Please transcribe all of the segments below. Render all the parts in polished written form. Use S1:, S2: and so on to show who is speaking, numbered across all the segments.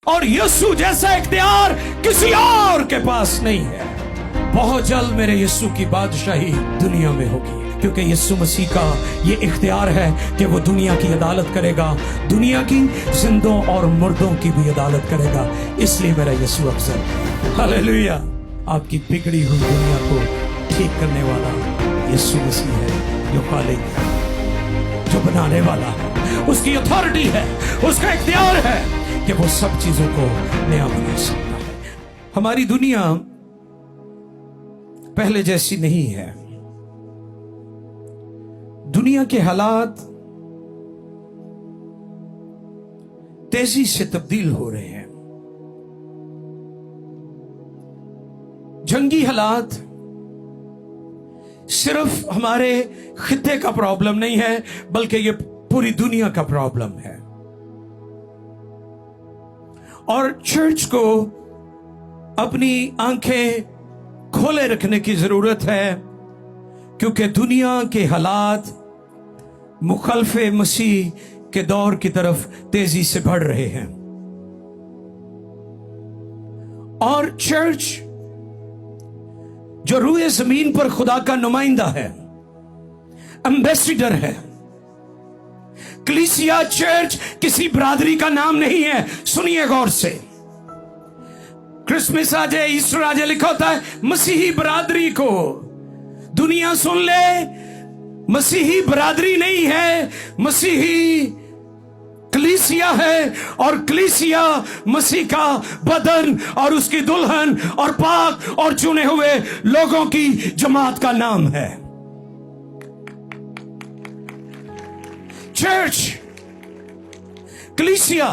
S1: और यीशु जैसा इख्तियार किसी और के पास नहीं है। बहुत जल्द मेरे यीशु की बादशाही दुनिया में होगी, क्योंकि यीशु मसीह का ये इख्तियार है कि वो दुनिया की अदालत करेगा, दुनिया की जिंदों और मुर्दों की भी अदालत करेगा। इसलिए मेरा यीशु अफजल है। हालेलुया। आपकी बिगड़ी हुई दुनिया को ठीक करने वाला यीशु मसीह है, जो खालिक है, जो बनाने वाला है। उसकी अथॉरिटी है, उसका इख्तियार है कि वो सब चीजों को नया बना सकता है। हमारी दुनिया पहले जैसी नहीं है। दुनिया के हालात तेजी से तब्दील हो रहे हैं। जंगी हालात सिर्फ हमारे खित्ते का प्रॉब्लम नहीं है, बल्कि ये पूरी दुनिया का प्रॉब्लम है। और चर्च को अपनी आंखें खोले रखने की जरूरत है, क्योंकि दुनिया के हालात मुखालफे मसीह के दौर की तरफ तेजी से बढ़ रहे हैं। और चर्च जो रूए जमीन पर खुदा का नुमाइंदा है, एम्बेसडर है। कलीसिया चर्च किसी बरादरी का नाम नहीं है। सुनिए गौर से, क्रिसमस आ जाए, ईस्टर आ जाए, लिखा होता है मसीही बरादरी को। दुनिया सुन ले, मसीही बरादरी नहीं है, मसीही कलीसिया है। और कलीसिया मसीह का बदन और उसकी दुल्हन और पाक और चुने हुए लोगों की जमात का नाम है। चर्च, कलीसिया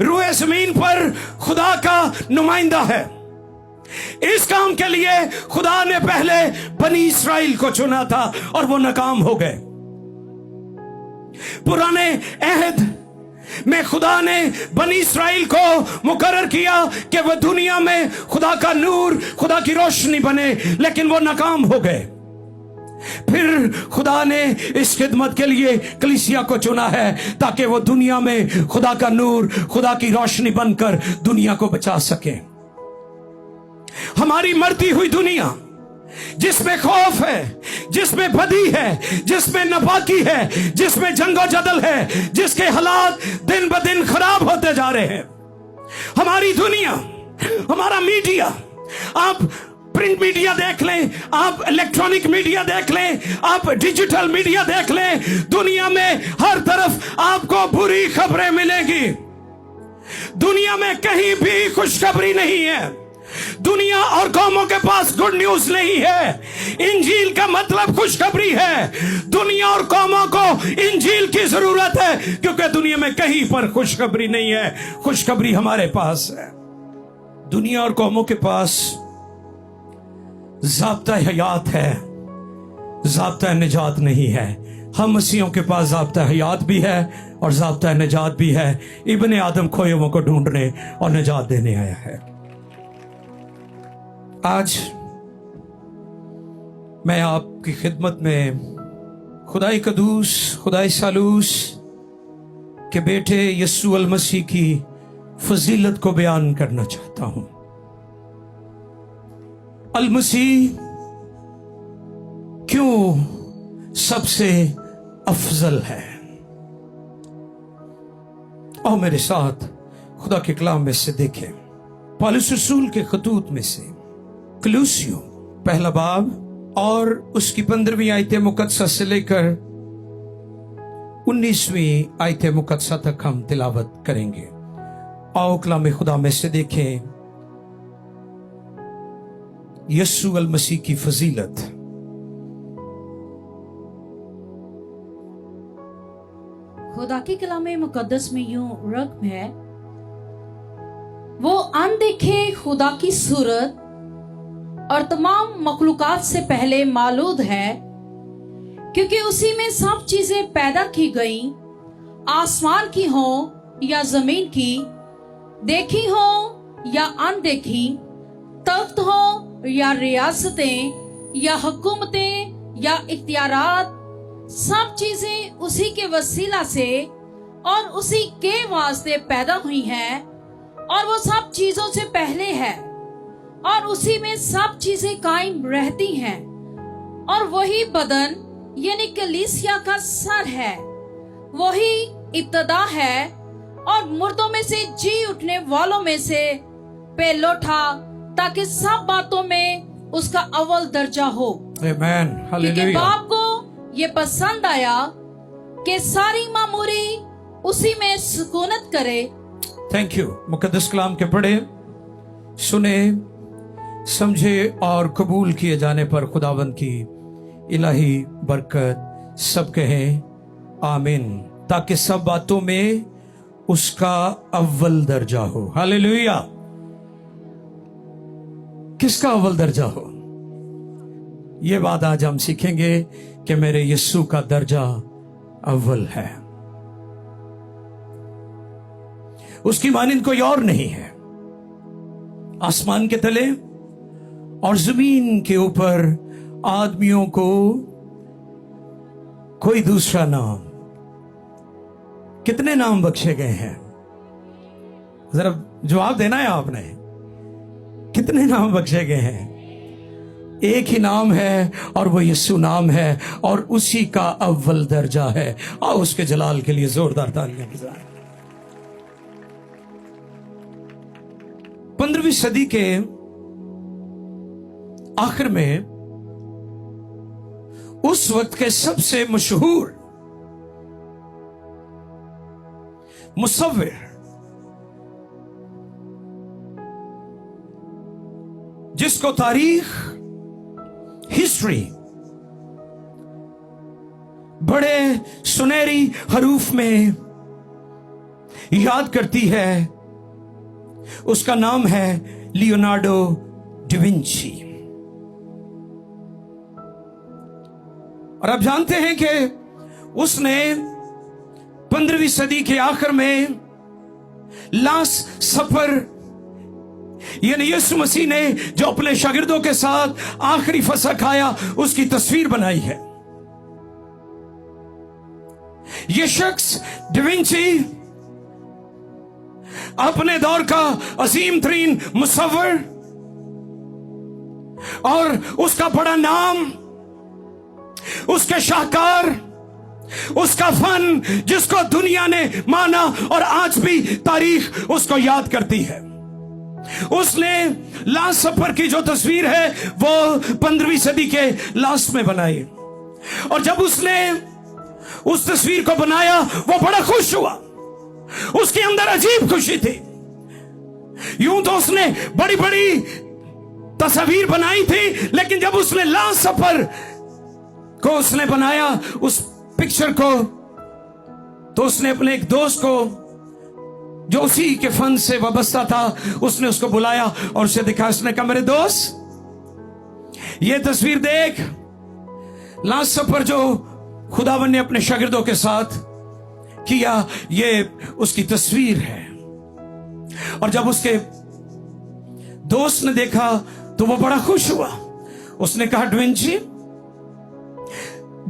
S1: रूए जमीन पर खुदा का नुमाइंदा है। इस काम के लिए खुदा ने पहले बनी इस्राइल को चुना था और वो नाकाम हो गए। पुराने अहद में खुदा ने बनी इस्राइल को मुकर्रर किया कि वह दुनिया में खुदा का नूर, खुदा की रोशनी बने, लेकिन वो नाकाम हो गए। फिर खुदा ने इस खिदमत के लिए कलीसिया को चुना है, ताकि वो दुनिया में खुदा का नूर, खुदा की रोशनी बनकर दुनिया को बचा सके। हमारी मरती हुई दुनिया, जिसमें खौफ है, जिसमें बदी है, जिसमें नापाकी है, जिसमें जंगो जदल है, जिसके हालात दिन ब दिन खराब होते जा रहे हैं। हमारी दुनिया, हमारा मीडिया, आप प्रिंट मीडिया देख लें, आप इलेक्ट्रॉनिक मीडिया देख लें, आप डिजिटल मीडिया देख लें, दुनिया में हर तरफ आपको बुरी खबरें मिलेंगी। दुनिया में कहीं भी खुशखबरी नहीं है। दुनिया और कौमों के पास गुड न्यूज नहीं है। इंजील का मतलब खुशखबरी है। दुनिया और कौमों को इंजील की जरूरत है, क्योंकि दुनिया में कहीं पर खुशखबरी नहीं है। खुशखबरी हमारे पास है। दुनिया और कौमों के पास ज़ाब्ता हयात है, ज़ाब्ता निजात नहीं है। हम मसीहों के पास ज़ाब्ता हयात भी है और ज़ाब्ता निजात भी है। इब्ने आदम खोए हुओं को ढूंढने और निजात देने आया है। आज मैं आपकी खिदमत में खुदाई कदूस, खुदाई सालूस के बेटे यीशु अल मसीह की फजीलत को बयान करना चाहता हूं। अल मसीह क्यों सबसे अफजल है। और मेरे साथ खुदा के कलाम में से देखें, पौलुस रसूल के खतूत में से कलूसियों पहला बाब और उसकी 15वीं आयत मुकद्दसा से लेकर 19वीं आयत मुकद्दसा तक हम तिलावत करेंगे। आओ कलाम खुदा में से देखें यीशु अल मसीह की फजीलत।
S2: खुदा के कलाम मुकद्दस में यूं रकम है, वो अनदेखे खुदा की सूरत और तमाम मखलूकात से पहले मौजूद है, क्योंकि उसी में सब चीजें पैदा की गईं, आसमान की हो या जमीन की, देखी हो या अनदेखी, तख्त हो या रियासतें या हुकूमतें या इख्तियारात, सब चीजें उसी के वसीला से और उसी के वास्ते पैदा हुई हैं और वो सब चीजों से पहले है और उसी में सब चीजें कायम रहती हैं और वही बदन यानी कलीसिया का सर है, वही इब्तदा है और मुर्दों में से जी उठने वालों में से पहलो था, ताकि सब बातों में उसका अव्वल दर्जा हो।
S1: आमेन,
S2: क्योंकि
S1: हालेलुया।
S2: बाप को ये पसंद आया कि सारी मामूरी उसी में सुकूनत करे।
S1: Thank you. मुकद्दस कलाम के पढ़े, सुने, समझे और कबूल किए जाने पर खुदावंद की इलाही बरकत सब कहें आमीन, ताकि सब बातों में उसका अव्वल दर्जा हो। हालेलुया। किसका अव्वल दर्जा हो? ये बात आज हम सीखेंगे कि मेरे यीशु का दर्जा अव्वल है, उसकी मानिंद कोई और नहीं है। आसमान के तले और जमीन के ऊपर आदमियों को कोई दूसरा नाम, कितने नाम बख्शे गए हैं? जरा जवाब देना है आपने, कितने नाम बख्शे गए हैं? एक ही नाम है और वो यीशु नाम है और उसी का अव्वल दर्जा है। आओ उसके जलाल के लिए जोरदार तालियां बजाएं। 15वीं सदी के आखिर में उस वक्त के सबसे मशहूर मुसव्विर जिसको तारीख, हिस्ट्री बड़े सुनहरी हरूफ में याद करती है, उसका नाम है लियोनार्डो डा विंची। और आप जानते हैं कि उसने 15वीं सदी के आखिर में लास्ट सफर यानी यीशु मसीह ने जो अपने शागिर्दों के साथ आखिरी फसह खाया, उसकी तस्वीर बनाई है। यह शख्स डा विंची अपने दौर का अजीम तरीन मुसव्विर और उसका बड़ा नाम, उसके शाहकार, उसका फन जिसको दुनिया ने माना और आज भी तारीख उसको याद करती है। उसने लास्ट सफर की जो तस्वीर है वो 15वीं सदी के लास्ट में बनाई और जब उसने उस तस्वीर को बनाया वो बड़ा खुश हुआ। उसके अंदर अजीब खुशी थी। यूं तो उसने बड़ी बड़ी तस्वीर बनाई थी, लेकिन जब उसने लास्ट सफर को उसने बनाया उस पिक्चर को, तो उसने अपने एक दोस्त को जो उसी के फन से वाबस्ता था, उसने उसको बुलाया और उसे दिखा। उसने कहा, मेरे दोस्त ये तस्वीर देख, लास्ट सफर जो खुदावन ने अपने शागिर्दों के साथ किया, ये उसकी तस्वीर है। और जब उसके दोस्त ने देखा तो वो बड़ा खुश हुआ। उसने कहा, डा विंची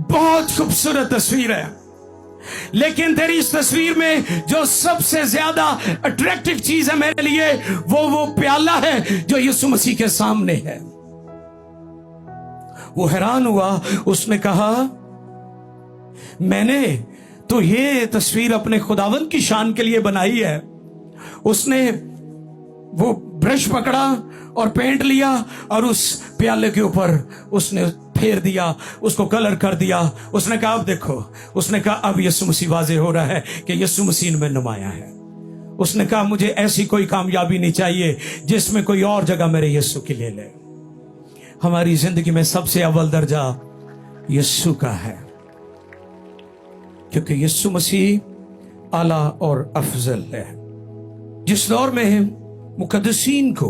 S1: बहुत खूबसूरत तस्वीर है, लेकिन तेरी इस तस्वीर में जो सबसे ज्यादा अट्रैक्टिव चीज है मेरे लिए वो प्याला है जो यीशु मसीह के सामने है। वो हैरान हुआ। उसने कहा, मैंने तो ये तस्वीर अपने खुदावंद की शान के लिए बनाई है। उसने वो ब्रश पकड़ा और पेंट लिया और उस प्याले के ऊपर उसने फेर दिया, उसको कलर कर दिया। उसने कहा, अब देखो, उसने कहा अब यीशु मसीह वाज़ेह हो रहा है कि यीशु मसीह में नुमाया है। उसने कहा, मुझे ऐसी कोई कामयाबी नहीं चाहिए जिसमें कोई और जगह मेरे यीशु की ले ले। हमारी जिंदगी में सबसे अव्वल दर्जा यीशु का है, क्योंकि यीशु मसीह आला और अफजल है। जिस दौर में मुकद्दसीन को,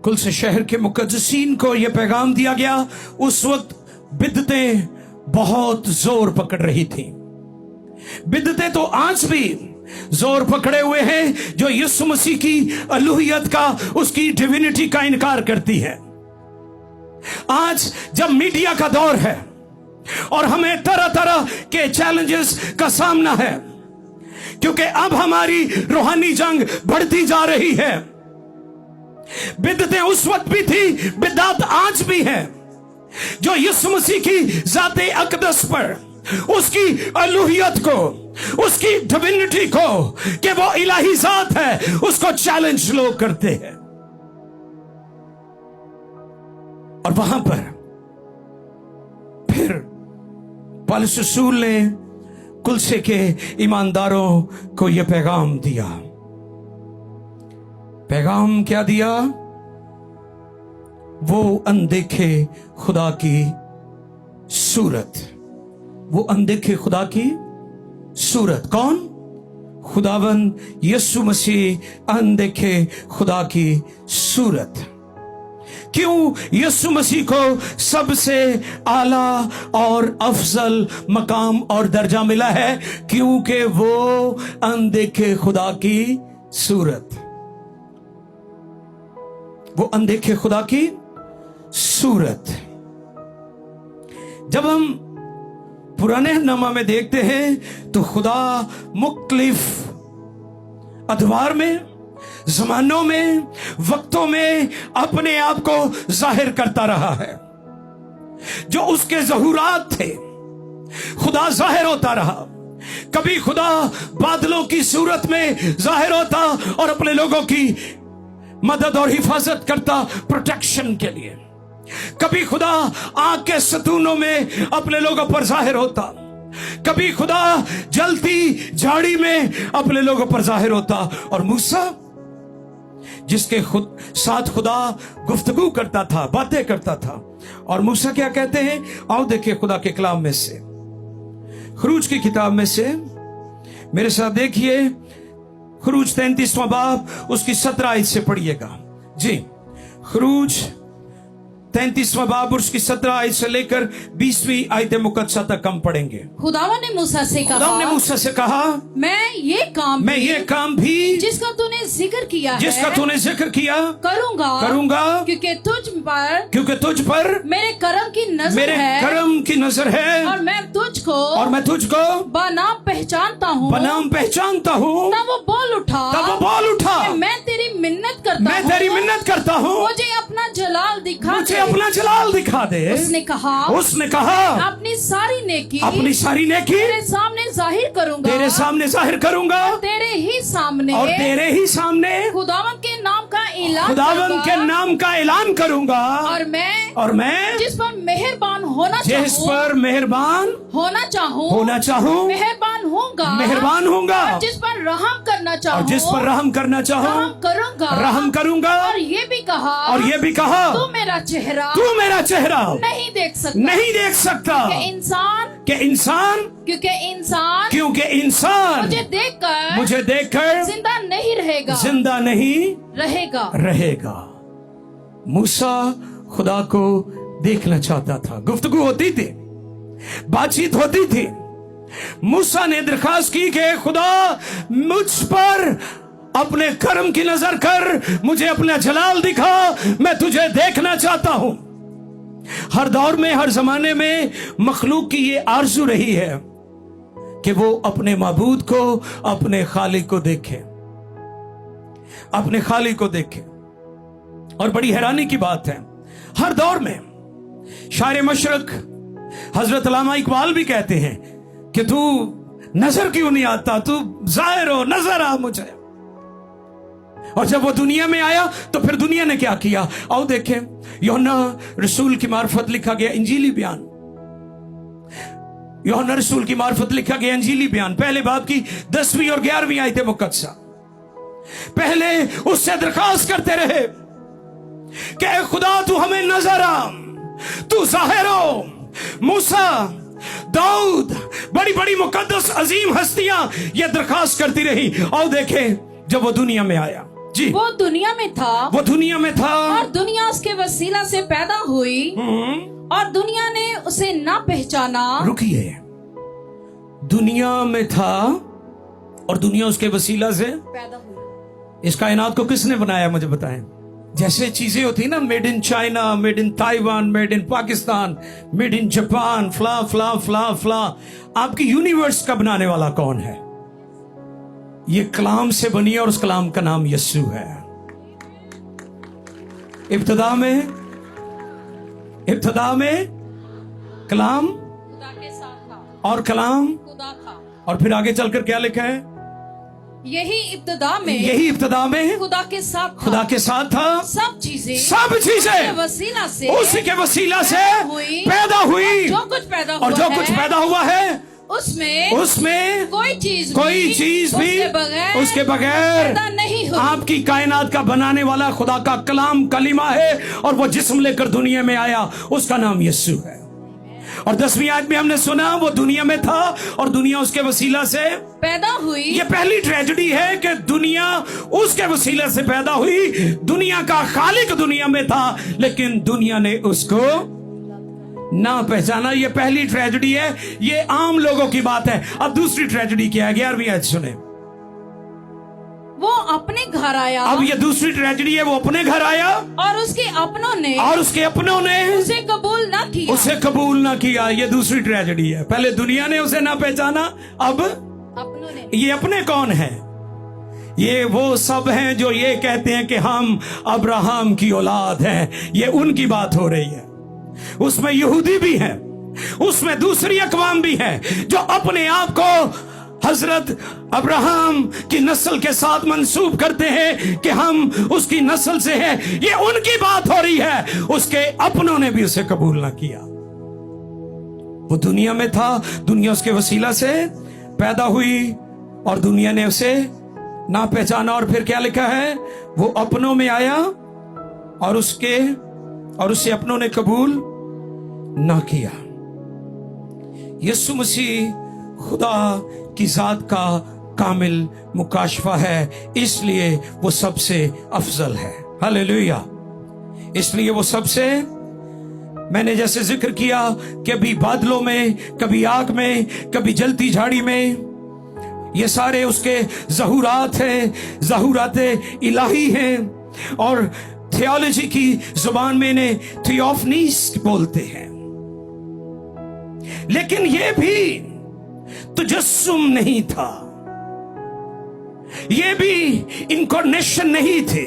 S1: कुल से शहर के मुकद्दसीन को यह पैगाम दिया गया, उस वक्त बिदतें बहुत जोर पकड़ रही थी। बिदतें तो आज भी जोर पकड़े हुए हैं, जो यीशु मसीह की अलूहियत का, उसकी डिविनिटी का इनकार करती है। आज जब मीडिया का दौर है, और हमें तरह तरह के चैलेंजेस का सामना है, क्योंकि अब हमारी रूहानी जंग बढ़ती जा रही है। बिदअतें उस वक्त भी थी, बिदअत आज भी है, जो यीशु मसीह की ज़ाते अक़दस पर, उसकी अलूहियत को, उसकी डिविनिटी को, कि वो इलाही ज़ात है, उसको चैलेंज लोग करते हैं। और वहां पर फिर पौलुस रसूल ने कुलसे के ईमानदारों को यह पैगाम दिया। पैगाम क्या दिया? वो अनदेखे खुदा की सूरत, वो अनदेखे खुदा की सूरत। कौन? खुदावन यीशु मसीह अनदेखे खुदा की सूरत। क्यों यीशु मसीह को सबसे आला और अफजल मकाम और दर्जा मिला है? क्योंकि वो अनदेखे खुदा की सूरत, वो अनदेखे खुदा की सूरत। जब हम पुराने नामा में देखते हैं तो खुदा मुख्तलिफ अदवार में, जमानों में, वक्तों में अपने आप को जाहिर करता रहा है। जो उसके ज़हूरात थे, खुदा जाहिर होता रहा। कभी खुदा बादलों की सूरत में जाहिर होता और अपने लोगों की मदद और हिफाजत करता, प्रोटेक्शन के लिए। कभी खुदा आग के सतूनों में अपने लोगों पर जाहिर होता। कभी खुदा जलती झाड़ी में अपने लोगों पर जाहिर होता। और मूसा, जिसके साथ खुदा गुफ्तगू करता था, बातें करता था। और मूसा क्या कहते हैं? आओ देखिए खुदा के कलाम में से, खरूज की किताब में से, मेरे साथ देखिए, खरूज 33वां बाब, उसकी 17 आयत से पढ़िएगा जी। खरूज 33वां बाब और उसकी 17 आयत से लेकर 20वीं आयत मुकद्दसा तक हम पढ़ेंगे।
S2: खुदावन ने मूसा से कहा,
S1: खुदावन ने मूसा से कहा, मैं ये काम भी
S2: जिसका तूने जिक्र किया
S1: करूंगा, क्योंकि तुझ पर
S2: मेरे करम की नजर है, और मैं तुझको बनाम पहचानता हूँ। तब वो बोल उठा, मैं तेरी मिन्नत करता हूँ, मुझे अपना जलाल दिखा दे। उसने कहा अपनी सारी नेकी तेरे सामने जाहिर करूंगा, और तेरे ही सामने खुदावन के नाम का ऐलान करूंगा। और मैं जिस पर मेहरबान होना चाहूं मेहरबान हूंगा, और जिस पर रहम करना चाहूं रहम करूंगा। और ये भी कहा तू मेरा चेहरा नहीं देख सकता, क्योंकि इंसान मुझे देखकर जिंदा नहीं रहेगा। मूसा खुदा को देखना चाहता था। गुफ्तगू होती थी, बातचीत होती थी। मूसा ने दरखास्त की कि खुदा मुझ पर अपने कर्म की नजर कर, मुझे अपना जलाल दिखा, मैं तुझे देखना चाहता हूं। हर दौर में, हर जमाने में मखलूक की ये आरज़ू रही है कि वो अपने माबूद को, अपने खालिक को देखे, अपने खालिक को देखे। और बड़ी हैरानी की बात है, हर दौर में शायर मशरक हजरत अल्लामा इकबाल भी कहते हैं कि तू नजर क्यों नहीं आता, तू जाहिर हो, नजर आ मुझे। और जब वो दुनिया में आया तो फिर दुनिया ने क्या किया? आओ देखें, यूहन्ना रसूल की मार्फत लिखा गया इंजीली बयान, यूहन्ना रसूल की मार्फत लिखा गया इंजीली बयान, पहले बाब की 10वीं और 11वीं आयत मुकद्दसा। पहले उससे दरखास्त करते रहे कि खुदा तू हमें नजर आ, तू जाहिर हो। मूसा, दाऊद, बड़ी बड़ी मुकद्दस अजीम हस्तियां ये दरखास्त करती रही। आओ देखें, जब वो दुनिया में आया जी, वो दुनिया में था और दुनिया उसके वसीला से पैदा हुई, और दुनिया ने उसे ना पहचाना।
S1: रुकिए, दुनिया में था और दुनिया उसके वसीला से
S2: पैदा हुई।
S1: इस कायनात को किसने बनाया? मुझे बताएं। जैसे चीजें होती है ना, made in China, made in Taiwan, made in Pakistan, made in Japan, blah blah blah blah, आपकी यूनिवर्स का बनाने वाला कौन है? ये कलाम से बनी है और उस कलाम का नाम यस्सु है। इब्तिदा में कलाम
S2: खुदा के साथ था
S1: और कलाम,
S2: खुदा था।
S1: और फिर आगे चलकर क्या लिखा है?
S2: यही इब्तिदा में खुदा के साथ था।
S1: खुदा के साथ था।
S2: सब चीजें
S1: सब
S2: वसीला से
S1: उसी के वसीला से पैदा हुई,
S2: जो कुछ पैदा हुआ
S1: और जो कुछ पैदा हुआ है उसमें
S2: कोई चीज
S1: भी उसके बगैर
S2: पैदा नहीं हुई।
S1: आपकी कायनात का बनाने वाला खुदा का कलाम कलीमा है, और वो जिस्म लेकर दुनिया में आया, उसका नाम यस्सु है। और 10वीं आयत में हमने सुना वो दुनिया में था और दुनिया उसके वसीला से
S2: पैदा हुई।
S1: ये पहली ट्रेजेडी है कि दुनिया उसके वसीले से पैदा हुई। दुनिया का खालिक दुनिया में था, लेकिन दुनिया ने उसको ना पहचाना। ये पहली ट्रेजेडी है, ये आम लोगों की बात है। अब दूसरी ट्रेजेडी क्या है? 11वीं आयत सुने।
S2: वो अपने घर आया।
S1: अब ये दूसरी ट्रेजेडी है, वो अपने घर आया
S2: और उसके अपनों ने उसे कबूल ना किया। ये दूसरी ट्रेजेडी है। पहले दुनिया ने उसे ना पहचाना, अब अपनों ने।
S1: ये अपने कौन है? ये वो सब हैं जो ये कहते हैं कि हम अब्राहम की औलाद हैं। ये उनकी बात हो रही है। उसमें यहूदी भी हैं, उसमें दूसरी अक़वाम भी है जो अपने आप को हजरत अब्राहम की नस्ल के साथ मंसूब करते हैं कि हम उसकी नस्ल से हैं। ये उनकी बात हो रही है। उसके अपनों ने भी उसे कबूल ना किया। वो दुनिया में था, दुनिया उसके वसीला से पैदा हुई और दुनिया ने उसे ना पहचाना। और फिर क्या लिखा है? वो अपनों में आया और उसे अपनों ने कबूल ना किया। यीशु मसीह खुदा की जात का कामिल मुकाशफा है, इसलिए वो सबसे अफजल है। हालेलुया। इसलिए वो सबसे, मैंने जैसे जिक्र किया, कभी बादलों में, कभी आग में, कभी जलती झाड़ी में, ये सारे उसके ज़हूरात हैं, ज़हूरात इलाही हैं। और थियोलॉजी की जुबान में इन्हें थियोफनीस बोलते हैं। लेकिन ये भी तजस्सुम नहीं था, ये भी इनकारनेशन नहीं थे।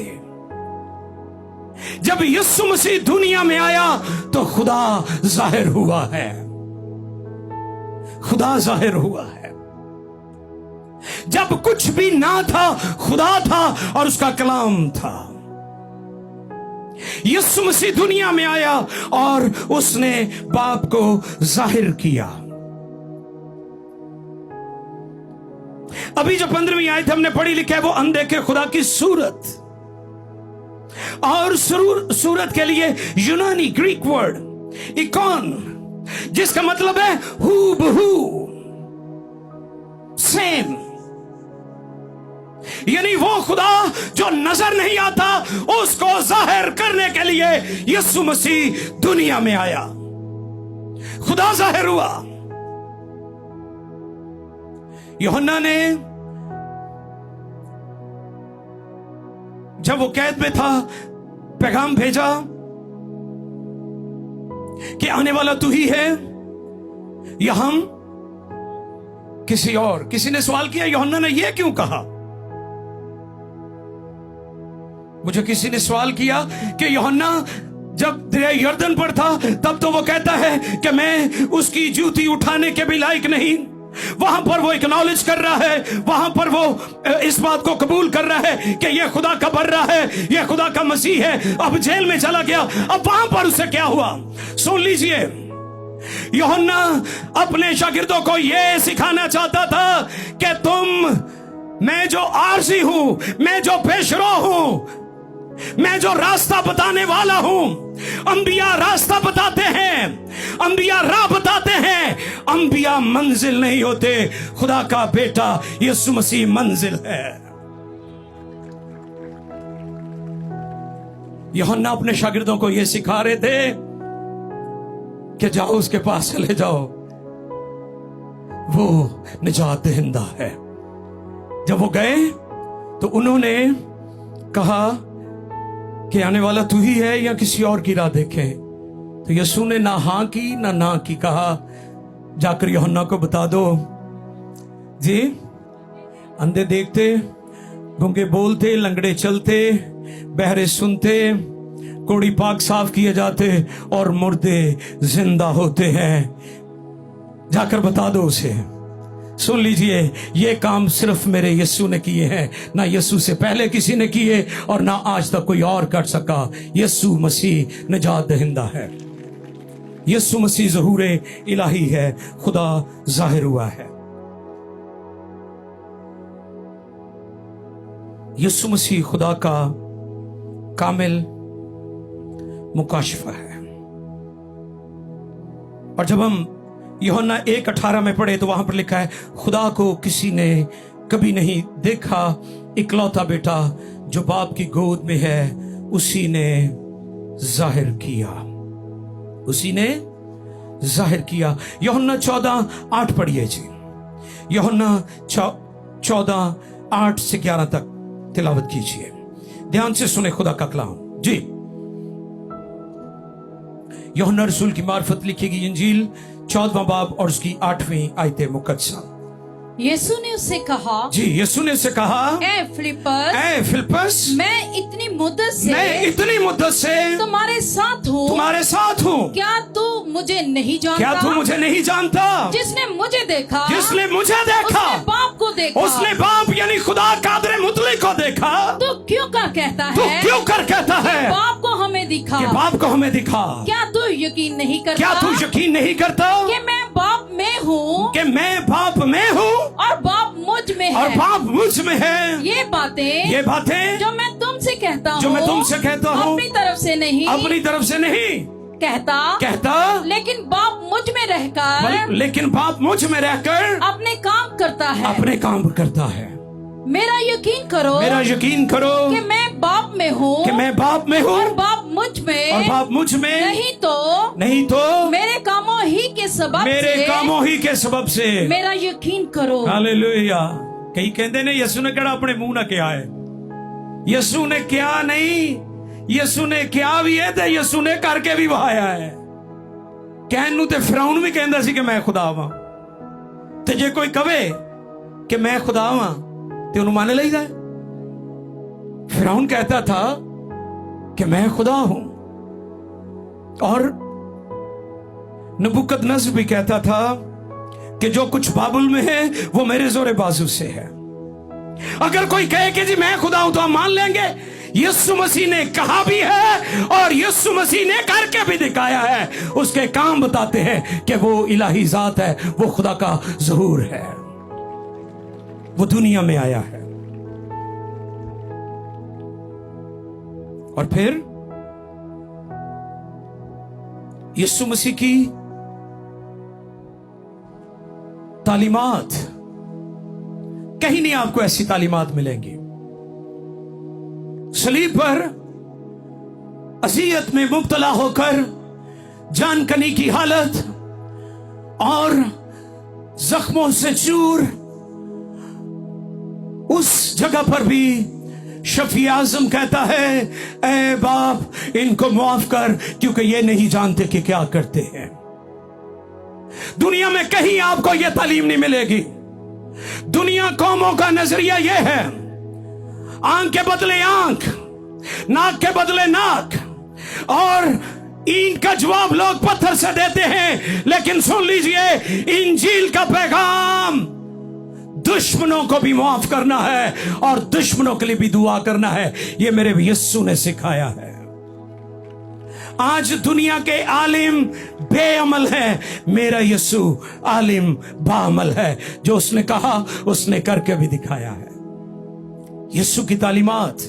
S1: जब यीशु मसीह दुनिया में आया तो खुदा जाहिर हुआ है। खुदा जाहिर हुआ है। जब कुछ भी ना था, खुदा था और उसका कलाम था। यीशु मसीह दुनिया में आया और उसने बाप को जाहिर किया। अभी जो 15वीं आयत हमने पढ़ी लिखा है, वो अनदेखे खुदा की सूरत, और सूरत के लिए यूनानी ग्रीक वर्ड इकॉन, जिसका मतलब है हू बहू, सेम। यानी वो खुदा जो नजर नहीं आता, उसको जाहिर करने के लिए यीशु मसीह दुनिया में आया। खुदा जाहिर हुआ। यूहन्ना ने जब वो कैद में था, पैगाम भेजा कि आने वाला तू ही है या हम किसी और। किसी ने सवाल किया, यूहन्ना ने यह क्यों कहा? मुझे किसी ने सवाल किया कि यूहन्ना जब दरिया यर्दन पर था, तब तो वो कहता है कि मैं उसकी जूती उठाने के भी लायक नहीं। वहां पर वो एक्नॉलेज कर रहा है, वहां पर वो इस बात को कबूल कर रहा है कि ये खुदा का बर्रा है, ये खुदा का मसीह है। अब जेल में चला गया, अब वहां पर उसे क्या हुआ? सुन लीजिए, यूहन्ना अपने शागिर्दों को यह सिखाना चाहता था कि मैं जो आरजी हूं, मैं जो पेशरो हूं, मैं जो रास्ता बताने वाला हूं। अंबिया रास्ता बताते हैं, अंबिया राह बताते हैं, अंबिया मंजिल नहीं होते। खुदा का बेटा यीशु मसीह मंजिल है। यूहन्ना अपने शागिर्दों को यह सिखा रहे थे कि जाओ उसके पास चले जाओ, वो निजात दहिंदा है। जब वो गए तो उन्होंने कहा कि आने वाला तू ही है या किसी और की राह देखें। तो यीशु ने ना हाँ की ना की, कहा जाकर यूहन्ना को बता दो जी, अंधे देखते, गूंगे बोलते, लंगड़े चलते, बहरे सुनते, कोड़ी पाक साफ किए जाते और मुर्दे जिंदा होते हैं। जाकर बता दो उसे। सुन लीजिए, ये काम सिर्फ मेरे यीशु ने किए हैं, ना यीशु से पहले किसी ने किए और ना आज तक कोई और कर सका। यीशु मसीह निजात दहिंदा है, यीशु मसीह ज़हूर इलाही है, खुदा जाहिर हुआ है। यीशु मसीह खुदा का कामिल मुकाशफा है। और जब हम यूहन्ना 1:18 में पढ़े तो वहां पर लिखा है, खुदा को किसी ने कभी नहीं देखा, इकलौता बेटा जो बाप की गोद में है उसी ने जाहिर किया, उसी ने जाहिर किया। यूहन्ना 14:8 पढ़िए जी, यूहन्ना 14:8 से 11 तक तिलावत कीजिए, ध्यान से सुने खुदा का कलाम जी। यूहन्ना रसूल की मार्फत लिखी गई इंजील 14वां बाब और उसकी 8वीं आयत मुकद्दसा।
S2: यीशु ने उससे कहा,
S1: जी यीशु ने उससे कहा,
S2: ए फिलिप्पस, मैं इतनी मुद्दत से तुम्हारे साथ हूँ, क्या तू मुझे नहीं जानता? जिसने मुझे देखा उसने बाप को देखा।
S1: उसने बाप यानी खुदा कादर मुतली को देखा।
S2: तो क्यों कर कहता है बाप को हमें दिखा? क्या तू यकीन नहीं करता कि मैं बाप में हूँ और बाप मुझ में है। ये बातें जो मैं तुमसे कहता हूँ अपनी तरफ से नहीं कहता, लेकिन बाप मुझ में रहकर अपने काम करता है। मेरा यकीन करो कि मैं बाप में हूँ और बाप मुझ में, नहीं तो मेरे कामों ही के सबब से मेरा यकीन करो।
S1: हालेलुया। कई कहते ने यीशु ने केड़ा अपने मुंह ना किया है। यीशु ने क्या नहीं, यीशु ने क्या भी है, ते यीशु ने करके भी वहाया है। कहन नूं ते फिरौन भी कहंदा सी कि मैं खुदा वां, ते जे कोई कहे कि मैं खुदा वां ते उन्हें मान लईदा है। फिरौन कहता था कि मैं खुदा हूं, और नबूकदनेस्सर भी कहता था कि जो कुछ बाबुल में है वो मेरे जोरे बाजू से है। अगर कोई कहे कि जी मैं खुदा हूं तो हम मान लेंगे। यीशु मसीह ने कहा भी है और यीशु मसीह ने करके भी दिखाया है। उसके काम बताते हैं कि वो इलाही जात है, वो खुदा का ज़हूर है, वो दुनिया में आया है। और फिर यीशु मसीह की तालीमात, कहीं नहीं आपको ऐसी तालीमात मिलेंगी। सलीब पर अज़ियत में मुब्तला होकर जानकनी की हालत और जख्मों से चूर, उस जगह पर भी शफी आज़म कहता है, ऐ बाप इनको माफ कर क्योंकि ये नहीं जानते कि क्या करते हैं। दुनिया में कहीं आपको यह तालीम नहीं मिलेगी। दुनिया कौमों का नजरिया यह है, आंख के बदले आंख, नाक के बदले नाक, और ईंट का जवाब लोग पत्थर से देते हैं। लेकिन सुन लीजिए, इंजील का पैगाम दुश्मनों को भी माफ करना है और दुश्मनों के लिए भी दुआ करना है। ये मेरे यीशु ने सिखाया है। आज दुनिया के आलिम बेअमल है, मेरा यीशु आलिम बाअमल है। जो उसने कहा उसने करके भी दिखाया है। यीशु की तालीमात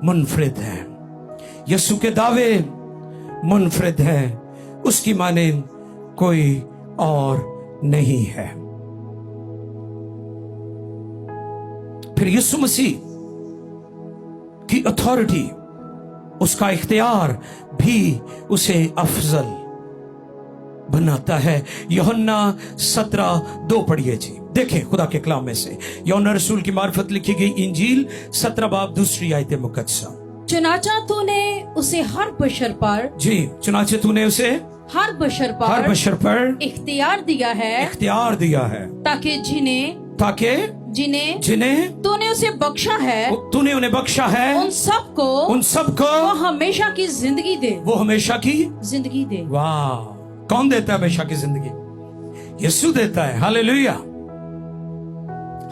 S1: मुनफरिद है, यीशु के दावे मुनफरिद है, उसकी माने कोई और नहीं है। फिर यीशु मसीह की अथॉरिटी, उसका इख्तियार भी उसे अफजल बनाता है। यूहन्ना 17:2 पढ़िए जी, देखें खुदा के कलाम में से यूहन्ना रसूल की मार्फत लिखी गई इंजील 17 बाब 2 आयत मुकद्दसा।
S2: चुनाचा तूने उसे हर बशर पर,
S1: जी, चुनाचे तूने उसे
S2: हर बशर
S1: हर
S2: पर
S1: बशर पर
S2: इख्तियार दिया है,
S1: इख्तियार दिया है,
S2: ताकि
S1: ताकि जिन्हें
S2: तूने उसे बख्शा है,
S1: तूने उन्हें बख्शा है,
S2: उन सबको
S1: वो
S2: हमेशा की जिंदगी दे,
S1: वो हमेशा की
S2: जिंदगी दे।
S1: वाह, कौन देता है हमेशा की जिंदगी? यीशु देता है। हालेलुया।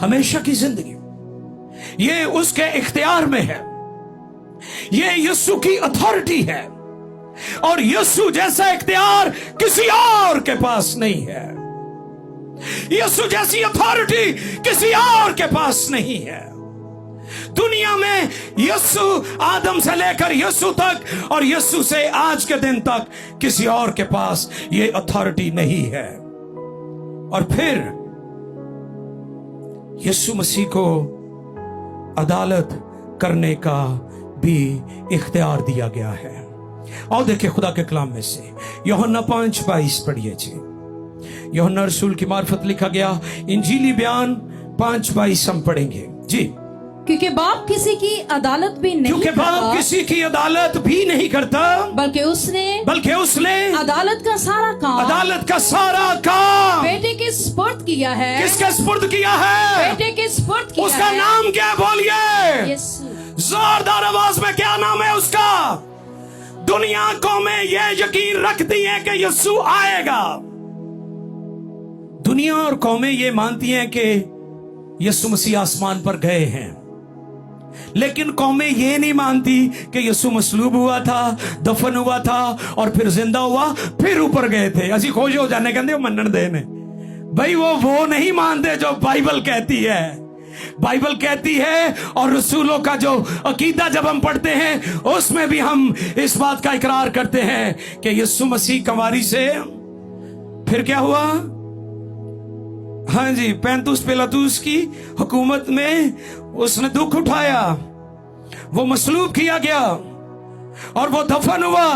S1: हमेशा की जिंदगी ये उसके इख्तियार में है, ये यीशु की अथॉरिटी है, और यीशु जैसा इख्तियार किसी और के पास नहीं है। यीशु जैसी अथॉरिटी किसी और के पास नहीं है। दुनिया में यीशु, आदम से लेकर यीशु तक और यीशु से आज के दिन तक किसी और के पास ये अथॉरिटी नहीं है। और फिर यीशु मसीह को अदालत करने का भी इख्तियार दिया गया है। और देखिए खुदा के कलाम में से यूहन्ना 5:22 पढ़िए जी। यूहन्ना रसूल की मार्फत लिखा गया इंजीली बयान 5:22 हम पढ़ेंगे जी।
S2: क्योंकि बाप किसी की अदालत भी नहीं
S1: क्योंकि बाप किसी की अदालत भी नहीं करता,
S2: बल्कि उसने अदालत का सारा काम बेटे के स्पुर्द किया है।
S1: किसके स्पुर्द किया है?
S2: बेटे के स्पुर्द किया
S1: उसका
S2: है।
S1: नाम क्या है? बोलिए
S2: यीशु।
S1: जोरदार आवाज में, क्या नाम है उसका? दुनिया कौमें ये यकीन रखती हैं कि यीशु आएगा। दुनिया और कौमें ये मानती हैं कि यीशु मसीह आसमान पर गए हैं, लेकिन कौमें ये नहीं मानती कि यीशु मसलूब हुआ था, दफन हुआ था और फिर जिंदा हुआ, फिर ऊपर गए थे। असी खोज हो जाने कहते मनन देने भाई, वो नहीं मानते जो बाइबल कहती है। बाइबल कहती है और रसूलों का जो अकीदा जब हम पढ़ते हैं उसमें भी हम इस बात का इकरार करते हैं कि यीशु मसीह कवारी से फिर क्या हुआ? हाँ जी, 35 पिलातुस की हुकूमत में उसने दुख उठाया, वो मसलूब किया गया और वो दफन हुआ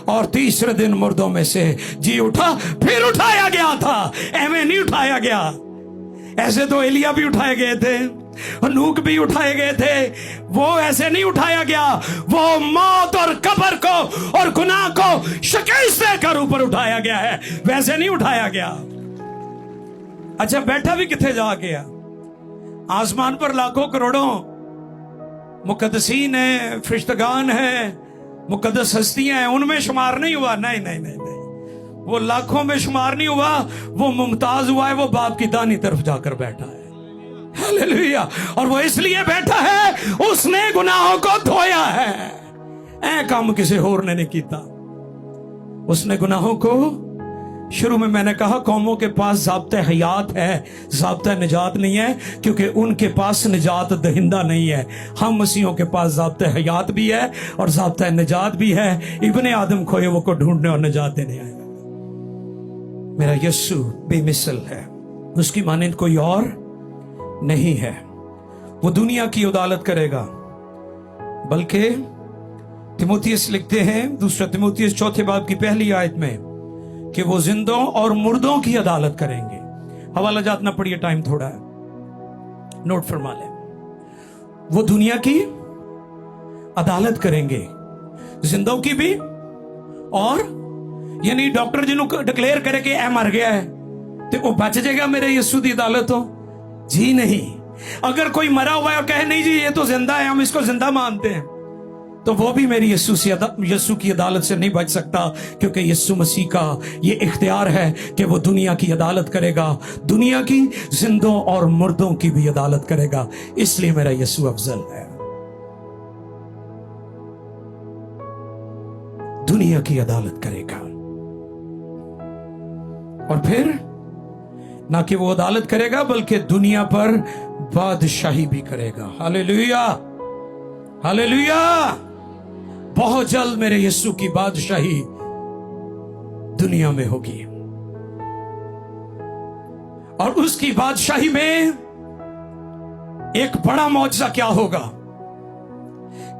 S1: और तीसरे दिन मुर्दों में से जी उठा, फिर उठाया गया था। ऐਵੇਂ नहीं उठाया गया। ऐसे तो एलिया भी उठाए गए थे, नूह भी उठाए गए थे, वो ऐसे नहीं उठाया गया। वो मौत और कब्र को और गुनाह को शिकस्त देकर ऊपर उठाया गया है, वैसे नहीं उठाया गया। अच्छा, बैठा भी किथे जा गया? आसमान पर लाखों करोड़ों मुकद्दसीन है, फरिश्तगान है, मुकद्दस हस्तियां हैं, उनमें शुमार नहीं हुआ। नहीं नहीं नहीं नहीं, वो लाखों में शुमार नहीं हुआ। वो मुमताज हुआ है, वो बाप की दानी तरफ जाकर बैठा है। हालेलुया। और वो इसलिए बैठा है, उसने गुनाहों को धोया है। ऐ काम किसी होर ने नहीं कीता। उसने गुनाहों को, शुरू में मैंने कहा कौमों के पास ज़ाब्ते हयात है, ज़ाब्ता निजात नहीं है, क्योंकि उनके पास निजात दहिंदा नहीं है। हम मसीहों के पास ज़ाब्ते हयात भी है और ज़ाब्ता निजात भी है। इब्ने आदम खोए वो को ढूंढने और निजात देने आएगा। मेरा यीशु बेमिसल है, उसकी मानिंद कोई और नहीं है। वो दुनिया की अदालत करेगा, बल्कि तिमोथियस लिखते हैं, 2 तिमोथियस 4 बाब की पहली आयत में, कि वो जिंदों और मुर्दों की अदालत करेंगे। हवाला जात ना पढ़िए, टाइम थोड़ा है, नोट फरमा ले। वो दुनिया की अदालत करेंगे, जिंदों की भी, और यानी डॉक्टर जिन्होंने डिक्लेयर करे कि ऐ मर गया है तो वो बच जाएगा मेरे यीशु की अदालत हो? जी नहीं। अगर कोई मरा हुआ है और कहे नहीं जी ये तो जिंदा है, हम इसको जिंदा मानते हैं, तो वो भी मेरी यीशु की अदालत से नहीं बच सकता, क्योंकि यीशु मसीह का ये इख्तियार है कि वो दुनिया की अदालत करेगा, दुनिया की, जिंदों और मुर्दों की भी अदालत करेगा। इसलिए मेरा यीशु अफजल है। दुनिया की अदालत करेगा और फिर ना कि वो अदालत करेगा बल्कि दुनिया पर बादशाही भी करेगा। Hallelujah, hallelujah. बहुत जल्द मेरे यीशु की बादशाही दुनिया में होगी, और उसकी बादशाही में एक बड़ा मौजज़ा क्या होगा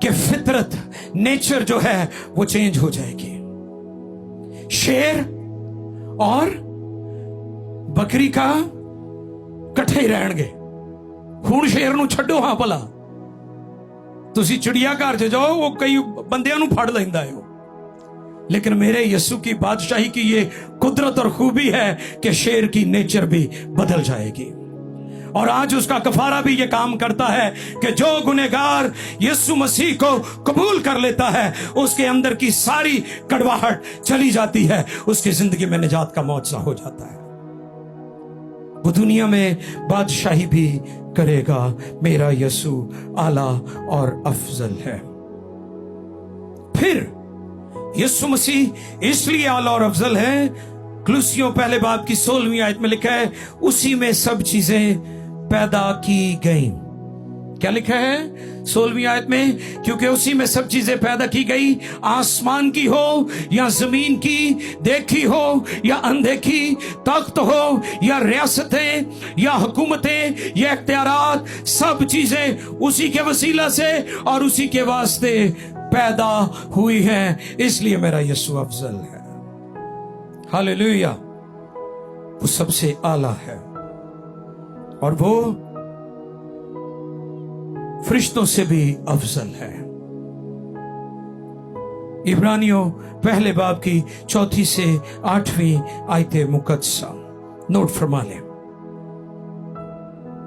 S1: कि फितरत, नेचर जो है वो चेंज हो जाएगी। शेर और बकरी का कट्ठे ही रहेंगे। हुण शेर नूं छड्डो, हां भला ਤੁਸੀਂ ਚਿੜੀਆ ਘਰ 'ਚ ਜਾਓ, ਉਹ ਕਈ ਬੰਦਿਆਂ ਨੂੰ ਫੜ ਲੈਂਦਾ ਹੈ, लेकिन मेरे यीशु की बादशाही की ये कुदरत और खूबी है कि शेर की नेचर भी बदल जाएगी। और आज उसका कफारा भी ये काम करता है कि जो गुनहगार यीशु मसीह को कबूल कर लेता है, उसके अंदर की सारी कड़वाहट चली जाती है, उसकी जिंदगी में निजात का मौजज़ा हो जाता है। वो दुनिया में बादशाही भी करेगा। मेरा यीशु आला और अफजल है। फिर यीशु मसीह इसलिए आला और अफजल है, कुलुस्सियों पहले बाब की 16वीं आयत में लिखा है, उसी में सब चीजें पैदा की गई। क्या लिखा है 16वीं आयत में? क्योंकि उसी में सब चीजें पैदा की गई, आसमान की हो या जमीन की, देखी हो या अनदेखी, तख्त हो या रियासतें या हुकूमतें या इख्तियारात, सब चीजें उसी के वसीला से और उसी के वास्ते पैदा हुई हैं। इसलिए मेरा यीशु अफजल है। हालेलुया। वो सबसे आला है और वो फरिश्तों से भी अफजल है। इब्रानियों पहले बाब की 4 से 8वीं आयते मुकद्दसा नोट फरमा लें।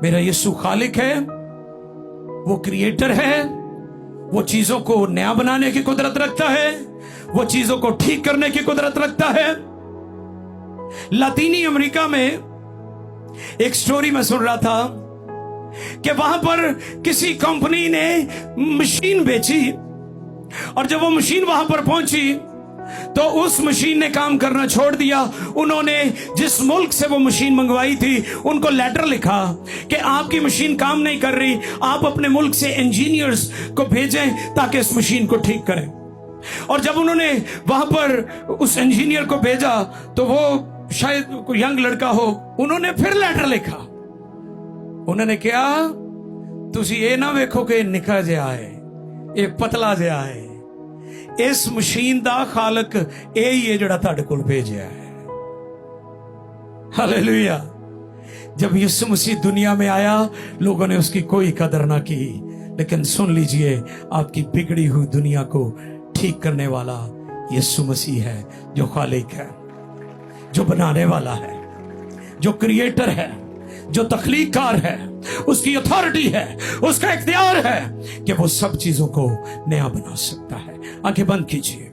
S1: मेरा यीशु खालिक है, वो क्रिएटर है, वो चीजों को नया बनाने की कुदरत रखता है, वो चीजों को ठीक करने की कुदरत रखता है। लातीनी अमेरिका में एक स्टोरी में सुन रहा था कि वहां पर किसी कंपनी ने मशीन बेची, और जब वो मशीन वहां पर पहुंची तो उस मशीन ने काम करना छोड़ दिया। उन्होंने जिस मुल्क से वो मशीन मंगवाई थी उनको लेटर लिखा कि आपकी मशीन काम नहीं कर रही, आप अपने मुल्क से इंजीनियर्स को भेजें ताकि इस मशीन को ठीक करें। और जब उन्होंने वहां पर उस इंजीनियर को भेजा तो वो शायद कोई यंग लड़का हो, उन्होंने फिर लेटर लिखा। उन्होंने क्या, तुसी ये ना वेखो कि निका जिहा है, ये पतला जिहा है, इस मशीन दा खालक यही है जिहड़ा तुहाडे कोल भेजिया है। हालेलुया। जब यीशु मसीह दुनिया में आया, लोगों ने उसकी कोई कदर ना की, लेकिन सुन लीजिए, आपकी बिगड़ी हुई दुनिया को ठीक करने वाला यीशु मसीह है, जो खालिक है, जो बनाने वाला है, जो क्रिएटर है, जो तख्लीककार है। उसकी अथॉरिटी है, उसका इख्तियार है कि वो सब चीजों को नया बना सकता है। आंखें बंद कीजिए।